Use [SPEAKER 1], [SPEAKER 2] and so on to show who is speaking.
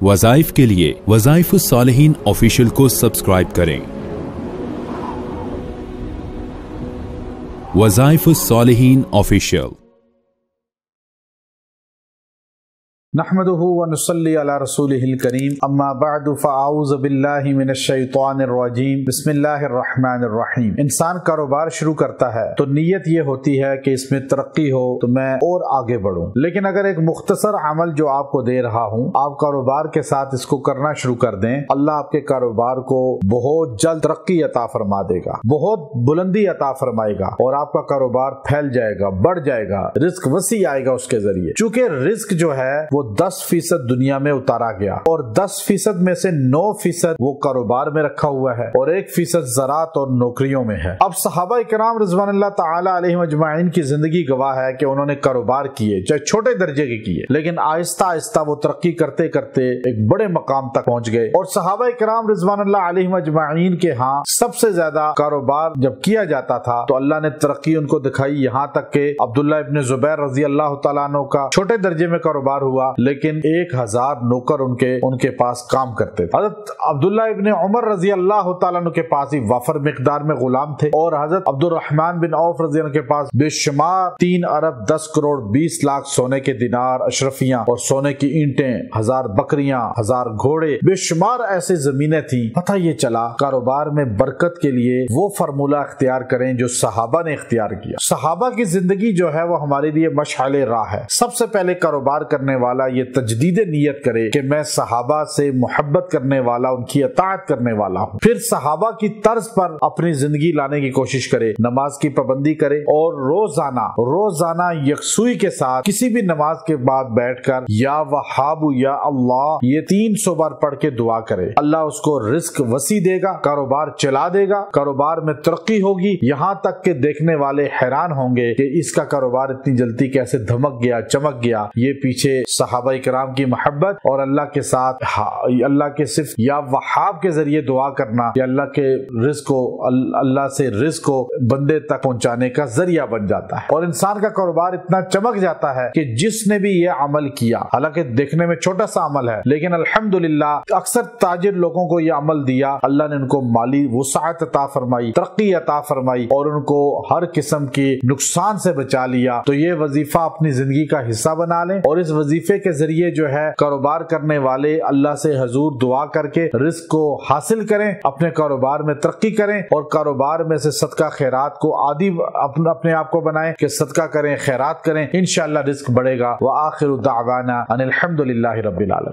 [SPEAKER 1] وظائف کے لیے وظائف الصالحین آفیشیل کو سبسکرائب کریں۔ وظائف الصالحین آفیشیل۔
[SPEAKER 2] نحمده ونصلي على رسوله الكريم اما بعد فاعوذ باللہ من الشیطان الرجیم بسم اللہ الرحمن الرحیم۔ انسان کاروبار شروع کرتا ہے تو نیت یہ ہوتی ہے کہ اس میں ترقی ہو تو میں اور آگے بڑھوں، لیکن اگر ایک مختصر عمل جو آپ کو دے رہا ہوں آپ کاروبار کے ساتھ اس کو کرنا شروع کر دیں، اللہ آپ کے کاروبار کو بہت جلد ترقی عطا فرما دے گا، بہت بلندی عطا فرمائے گا اور آپ کا کاروبار پھیل جائے گا، بڑھ جائے گا، رزق وسیع آئے گا اس کے ذریعے۔ چونکہ رزق جو ہے وہ 10% دنیا میں اتارا گیا اور 10% میں سے 9% وہ کاروبار میں رکھا ہوا ہے اور 1% زراعت اور نوکریوں میں ہے۔ اب صحابہ کرام رضوان اللہ تعالی علیہم اجمعین کی زندگی گواہ ہے کہ انہوں نے کاروبار کیے، چاہے چھوٹے درجے کے کیے، لیکن آہستہ آہستہ وہ ترقی کرتے کرتے ایک بڑے مقام تک پہنچ گئے۔ اور صحابہ کرام رضوان اللہ علیہم اجمعین کے ہاں سب سے زیادہ کاروبار جب کیا جاتا تھا تو اللہ نے ترقی ان کو دکھائی، یہاں تک کہ عبداللہ ابن زبیر رضی اللہ تعالیٰ عنہ کا چھوٹے درجے میں کاروبار ہوا لیکن 1000 نوکر ان کے پاس کام کرتے تھے۔ حضرت عبداللہ ابن عمر رضی اللہ تعالیٰ عنہ کے پاس ہی وافر مقدار میں غلام تھے اور حضرت عبد الرحمن بن عوف رضی اللہ عنہ کے پاس بے شمار 3 ارب 10 کروڑ 20 لاکھ سونے کے دینار، اشرفیاں اور سونے کی اینٹیں، 1000 بکریاں، 1000 گھوڑے، بے شمار ایسے زمینیں تھیں۔ پتہ یہ چلا کاروبار میں برکت کے لیے وہ فارمولہ اختیار کریں جو صحابہ نے اختیار کیا۔ صحابہ کی زندگی جو ہے وہ ہمارے لیے مشعل راہ ہے۔ سب سے پہلے کاروبار کرنے والا یہ تجدید نیت کرے کہ میں صحابہ سے محبت کرنے والا، ان کی اطاعت کرنے والا ہوں، پھر صحابہ کی طرز پر اپنی زندگی لانے کی کوشش کرے، نماز کی پابندی کرے اور روزانہ یکسوئی کے ساتھ کسی بھی نماز کے بعد بیٹھ کر یا وہاب یا اللہ یہ 300 بار پڑھ کے دعا کرے۔ اللہ اس کو رزق وسیع دے گا، کاروبار چلا دے گا، کاروبار میں ترقی ہوگی، یہاں تک کہ دیکھنے والے حیران ہوں گے کہ اس کا کاروبار اتنی جلدی کیسے دھمک گیا، چمک گیا۔ یہ پیچھے صحابہ کرام کی محبت اور اللہ کے ساتھ اللہ کے صرف یا وہاب کے ذریعے دعا کرنا یا اللہ کے رزق کو اللہ سے رزق کو بندے تک پہنچانے کا ذریعہ بن جاتا ہے اور انسان کا کاروبار اتنا چمک جاتا ہے کہ جس نے بھی یہ عمل کیا، حالانکہ دیکھنے میں چھوٹا سا عمل ہے لیکن الحمدللہ اکثر تاجر لوگوں کو یہ عمل دیا، اللہ نے ان کو مالی وسعت عطا فرمائی، ترقی عطا فرمائی اور ان کو ہر قسم کی نقصان سے بچا لیا۔ تو یہ وظیفہ اپنی زندگی کا حصہ بنا لیں اور اس وظیفے کے ذریعے جو ہے کاروبار کرنے والے اللہ سے حضور دعا کر کے رزق کو حاصل کریں، اپنے کاروبار میں ترقی کریں اور کاروبار میں سے صدقہ خیرات کو عادی اپنے آپ کو بنائیں کہ صدقہ کریں، خیرات کریں، انشاءاللہ رزق بڑھے گا۔ وآخر دعوانا ان الحمدللہ رب العالمین۔